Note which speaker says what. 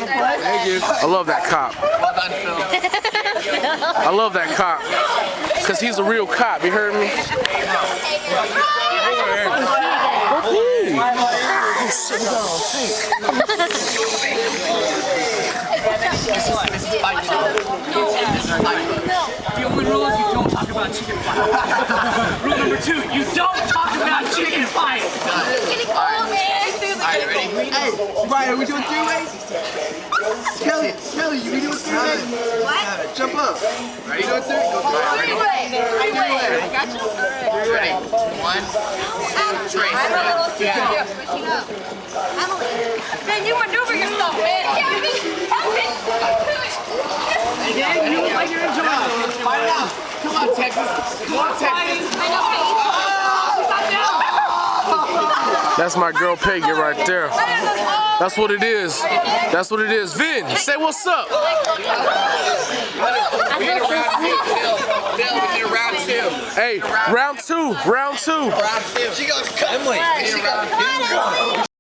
Speaker 1: Thank you. I love that cop.
Speaker 2: Well done, Phil.
Speaker 1: I love that cop. Because he's a real cop, you heard me?
Speaker 2: The only rule is you don't talk about chicken fight. Rule number 2, you don't talk about chicken fight. Alright, ready?
Speaker 3: Hey, Brian, are we doing 3 ways? Kelly, you we doing 3 ways? What? Jump up.
Speaker 2: Ready?
Speaker 3: Go 3 ways.
Speaker 2: I got you. Ready? 1, 2, 3.
Speaker 4: Emily, man, you maneuver yourself, man.
Speaker 2: Again, you look like you're enjoying it. Fight it out. Come on, Texas. Come on, Texas.
Speaker 1: That's my girl Peggy right there. That's what it is. That's what it is. Vin, say what's up.
Speaker 2: We need a round 2, Bill. Bill, we need a round 2.
Speaker 1: Hey, round 2.
Speaker 2: Round 2. She goes, Emily. We need a round 2.